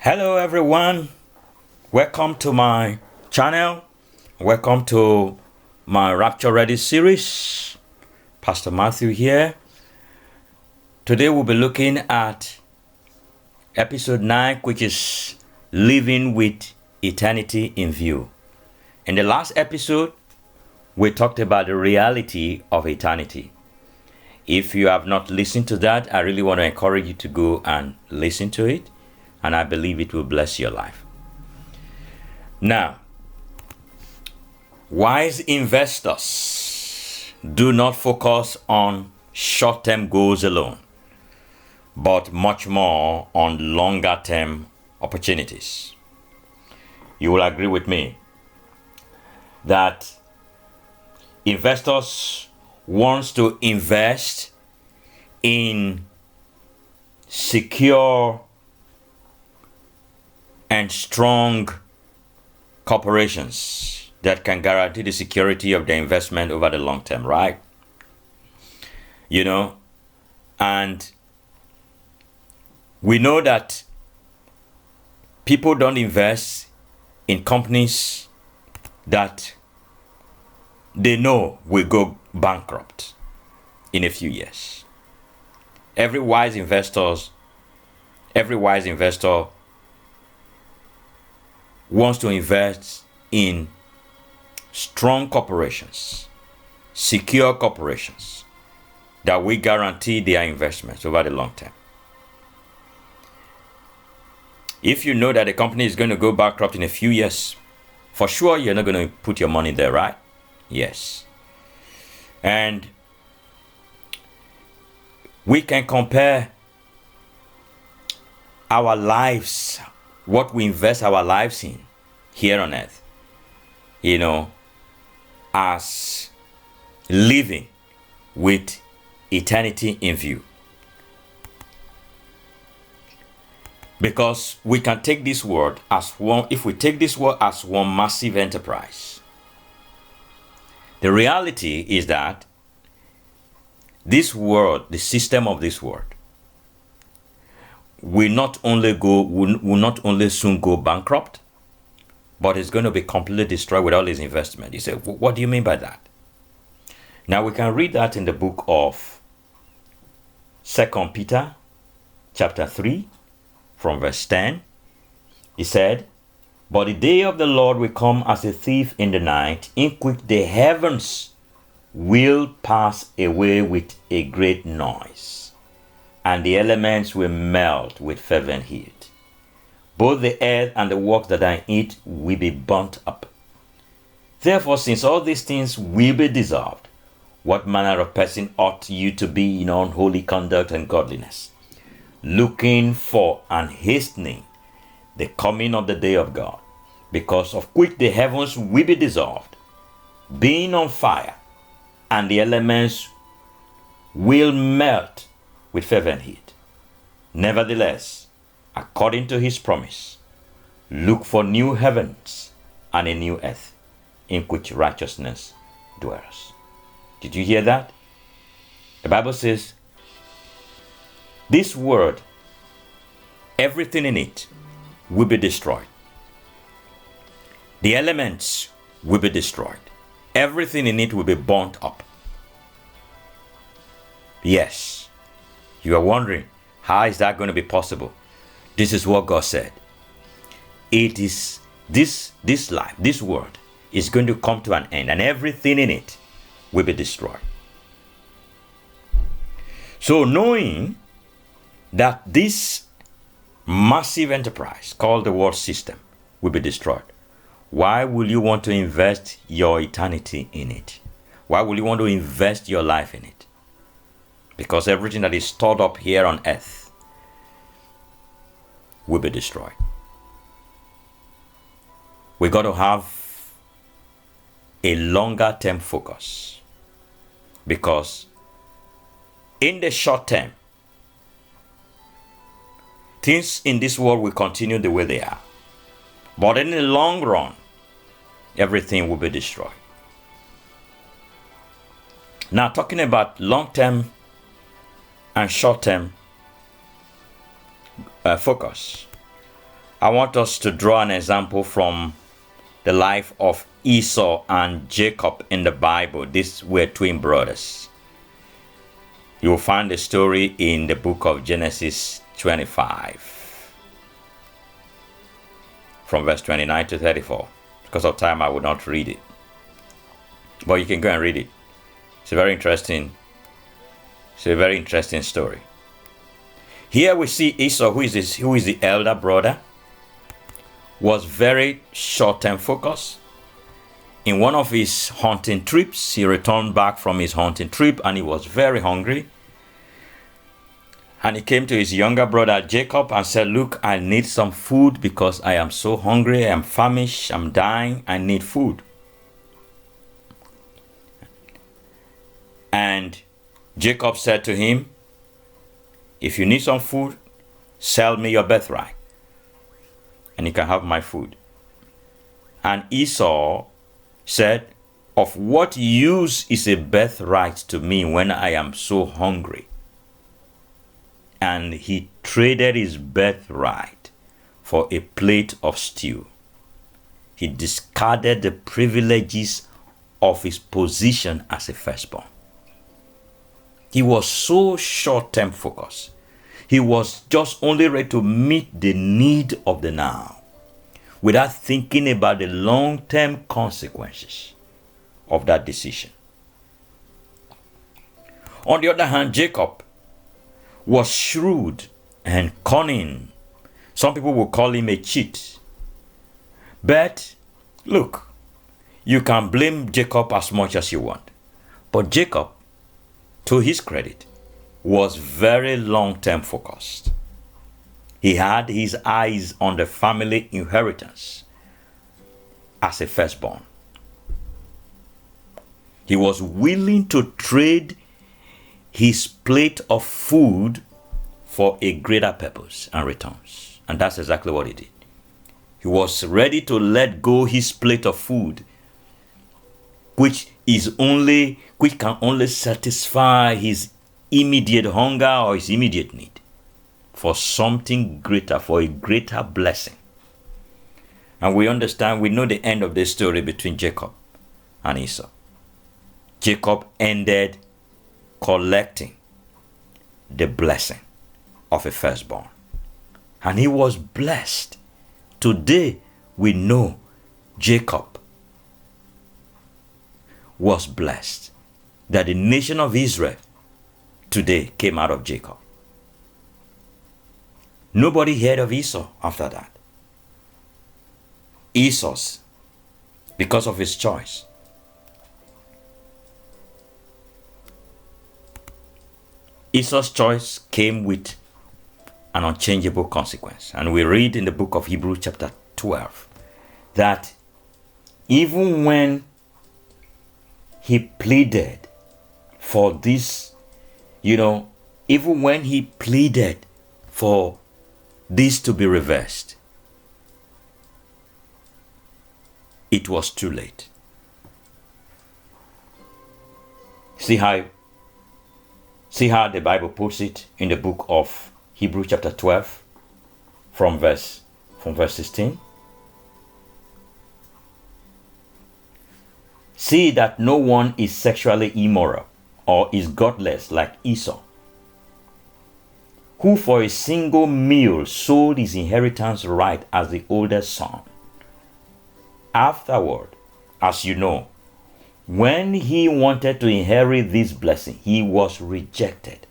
Hello everyone, welcome to my channel, welcome to my Rapture Ready Series. Pastor Matthew here. Today we'll be looking at episode 9, which is Living with Eternity in View. In the last episode, we talked about the reality of eternity. If you have not listened to that, I really want to encourage you to go and listen to it. And I believe it will bless your life. Now, wise investors do not focus on short-term goals alone, but much more on longer-term opportunities. You will agree with me that investors want to invest in secure and strong corporations that can guarantee the security of their investment over the long term, right? And we know that people don't invest in companies that they know will go bankrupt in a few years. Every wise investor wants to invest in strong corporations, secure corporations that will guarantee their investments over the long term. If you know that a company is going to go bankrupt in a few years, for sure you're not going to put your money there, right? Yes. And we can compare our lives, what we invest our lives in here on earth, as living with eternity in view. Because we can take this word as one, if we take this word as one massive enterprise, the reality is that this world, the system of this world, will not only soon go bankrupt, but it's going to be completely destroyed with all his investment. You say, what do you mean by that? Now we can read that in the book of 2 Peter chapter 3 from verse 10. He said, "But the day of the Lord will come as a thief in the night, in which the heavens will pass away with a great noise, and the elements will melt with fervent heat. Both the earth and the works that are in it will be burnt up. Therefore, since all these things will be dissolved, what manner of person ought you to be in unholy conduct and godliness, looking for and hastening the coming of the day of God, because of which the heavens will be dissolved, being on fire, and the elements will melt with fervent heat. Nevertheless, according to his promise, look for new heavens and a new earth, in which righteousness dwells." Did you hear that? The Bible says, this world, everything in it will be destroyed. The elements will be destroyed. Everything in it will be burnt up. Yes, you are wondering, how is that going to be possible? This is what God said. It is this life, this world is going to come to an end, and everything in it will be destroyed. So knowing that this massive enterprise called the world system will be destroyed, why will you want to invest your eternity in it? Why will you want to invest your life in it? Because everything that is stored up here on earth will be destroyed. We got to have a longer term focus, because in the short term, things in this world will continue the way they are, but in the long run, everything will be destroyed. Now, talking about long term and short term focus, I want us to draw an example from the life of Esau and Jacob in the Bible. These were twin brothers. You will find the story in the book of Genesis 25, from verse 29 to 34. Because of time, I would not read it. But you can go and read it. It's a very interesting story. Here we see Esau, who is the elder brother, was very short-term focused. In one of his hunting trips, he returned back from his hunting trip and he was very hungry. And he came to his younger brother Jacob and said, "Look, I need some food because I am so hungry, I am famished, I'm dying, I need food." And Jacob said to him, "If you need some food, sell me your birthright, and you can have my food." And Esau said, "Of what use is a birthright to me when I am so hungry?" And he traded his birthright for a plate of stew. He discarded the privileges of his position as a firstborn. He was so short-term focused. He was just only ready to meet the need of the now, without thinking about the long-term consequences of that decision. On the other hand, Jacob was shrewd and cunning. Some people will call him a cheat. But look, you can blame Jacob as much as you want. But Jacob, to his credit, was very long-term focused. He had his eyes on the family inheritance as a firstborn. He was willing to trade his plate of food for a greater purpose and returns. And that's exactly what he did. He was ready to let go his plate of food, which can only satisfy his immediate hunger or his immediate need, for something greater, for a greater blessing. And we know the end of this story between Jacob and Esau. Jacob ended collecting the blessing of a firstborn, and he was blessed. Today we know Jacob was blessed, that the nation of Israel today came out of Jacob. Nobody heard of Esau after that. Esau's, because of his choice. Esau's choice came with an unchangeable consequence. And we read in the book of Hebrews chapter 12 that even when he pleaded for this, even when he pleaded for this to be reversed, it was too late. See how the Bible puts it in the book of Hebrews chapter 12 from verse 16. See that no one is sexually immoral or is godless like Esau, who for a single meal sold his inheritance right as the oldest son. Afterward, as you know, when he wanted to inherit this blessing, he was rejected.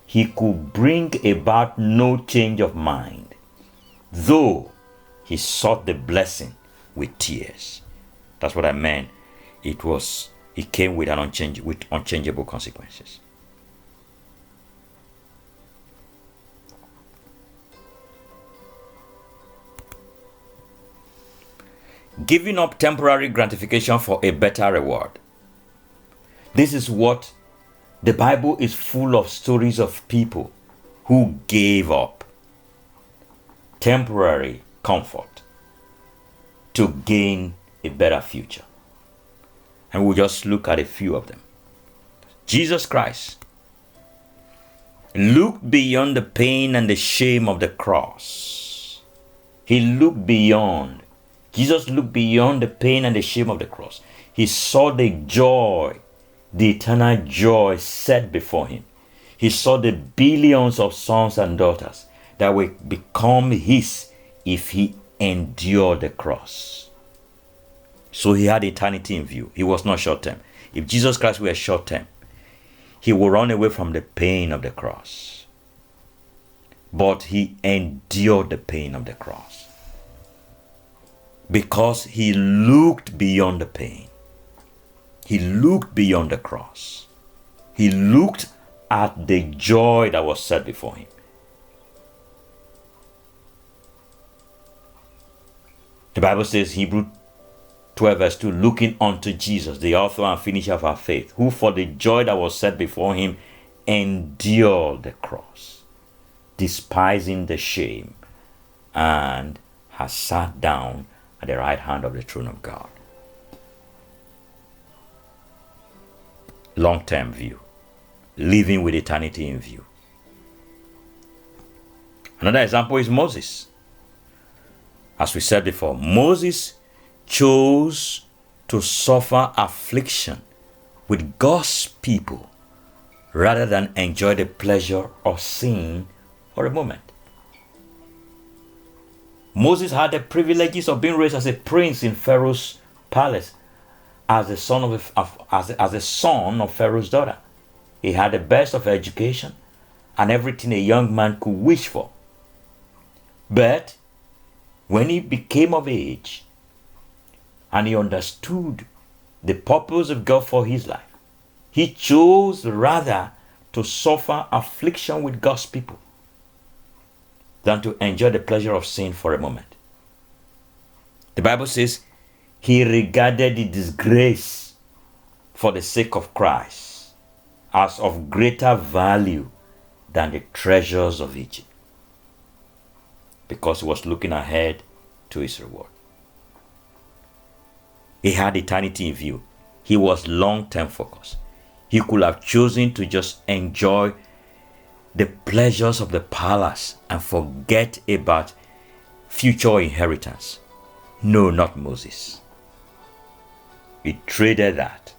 He could bring about no change of mind, though he sought the blessing with tears. That's what I meant. It came with unchangeable consequences. Giving up temporary gratification for a better reward. This is what the Bible is full of stories of people who gave up temporary comfort to gain a better future. And we'll just look at a few of them. Jesus Christ looked beyond the pain and the shame of the cross He looked beyond. Jesus looked beyond the pain and the shame of the cross. He saw the joy, the eternal joy set before him. He saw the billions of sons and daughters that will become his if he endured the cross. So he had eternity in view. He was not short term. If Jesus Christ were short term, he would run away from the pain of the cross. But he endured the pain of the cross because he looked beyond the pain. He looked beyond the cross. He looked at the joy that was set before him. The Bible says, Hebrews 12 verse 2, looking unto Jesus, the author and finisher of our faith, who for the joy that was set before him endured the cross, despising the shame, and has sat down at the right hand of the throne of God. Long-term view, living with eternity in view. Another example is Moses. As we said before, Moses chose to suffer affliction with God's people rather than enjoy the pleasure of sin for a moment. Moses had the privileges of being raised as a prince in Pharaoh's palace as the son as a son of Pharaoh's daughter. He had the best of education and everything a young man could wish for. But when he became of age and he understood the purpose of God for his life, he chose rather to suffer affliction with God's people than to enjoy the pleasure of sin for a moment. The Bible says he regarded the disgrace for the sake of Christ as of greater value than the treasures of Egypt, because he was looking ahead to his reward. He had eternity in view. He was long-term focused. He could have chosen to just enjoy the pleasures of the palace and forget about future inheritance. No, not Moses. He traded that.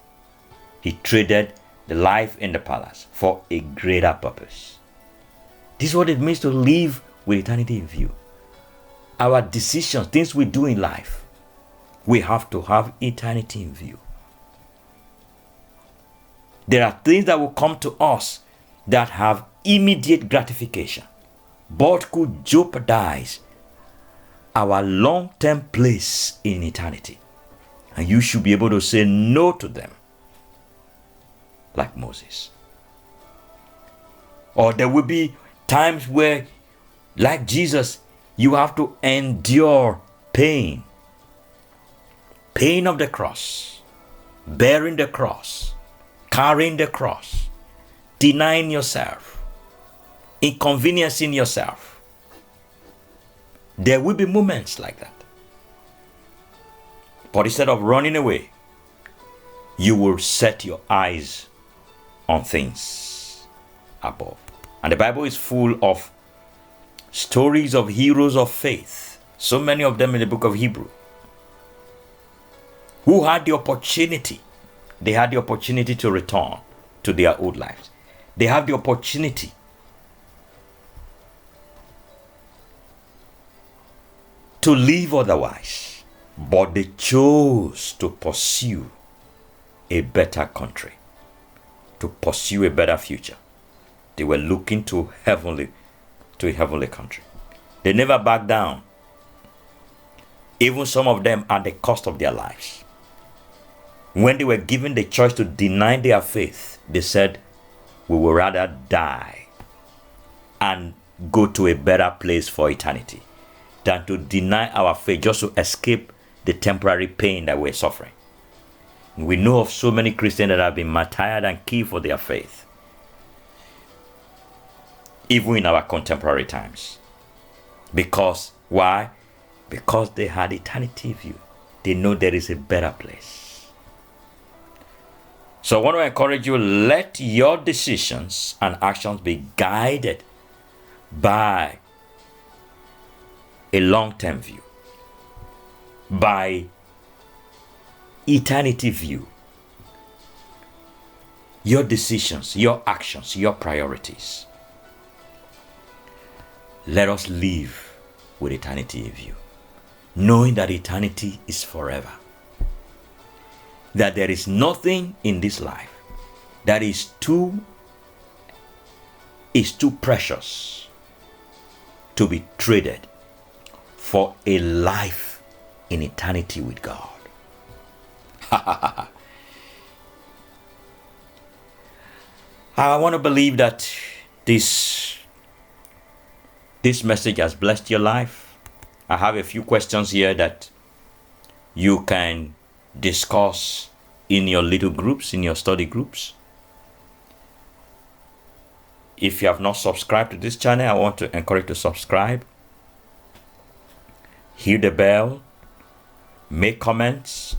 He traded the life in the palace for a greater purpose. This is what it means to live with eternity in view. Our decisions, things we do in life, we have to have eternity in view. There are things that will come to us that have immediate gratification, but could jeopardize our long-term place in eternity. And you should be able to say no to them, like Moses. Or there will be times where, like Jesus, you have to endure pain. Pain of the cross, bearing the cross, carrying the cross, denying yourself, inconveniencing yourself. There will be moments like that. But instead of running away, you will set your eyes on things above. And the Bible is full of stories of heroes of faith, so many of them in the book of Hebrews, who had the opportunity. They had the opportunity to return to their old lives. They have the opportunity to live otherwise, but they chose to pursue a better country, to pursue a better future. They were looking to a heavenly country. They never backed down, even some of them at the cost of their lives. When they were given the choice to deny their faith, they said, we would rather die and go to a better place for eternity than to deny our faith just to escape the temporary pain that we're suffering. We know of so many Christians that have been martyred and killed for their faith, even in our contemporary times. Because, why? Because they had eternity view. They know there is a better place. So I want to encourage you, let your decisions and actions be guided by a long-term view, by eternity view. Your decisions, your actions, your priorities. Let us live with eternity in view, knowing that eternity is forever. That there is nothing in this life that is too precious to be traded for a life in eternity with God. I want to believe that this message has blessed your life. I have a few questions here that you can discuss in your little groups, in your study groups. If you have not subscribed to this channel, I want to encourage you to subscribe. Hit the bell, make comments,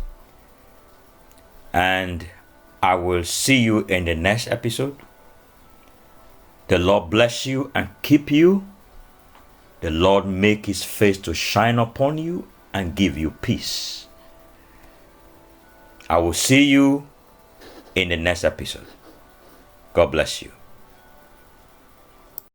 and I will see you in the next episode. The Lord bless you and keep you. The Lord make his face to shine upon you and give you peace. I will see you in the next episode. God bless you.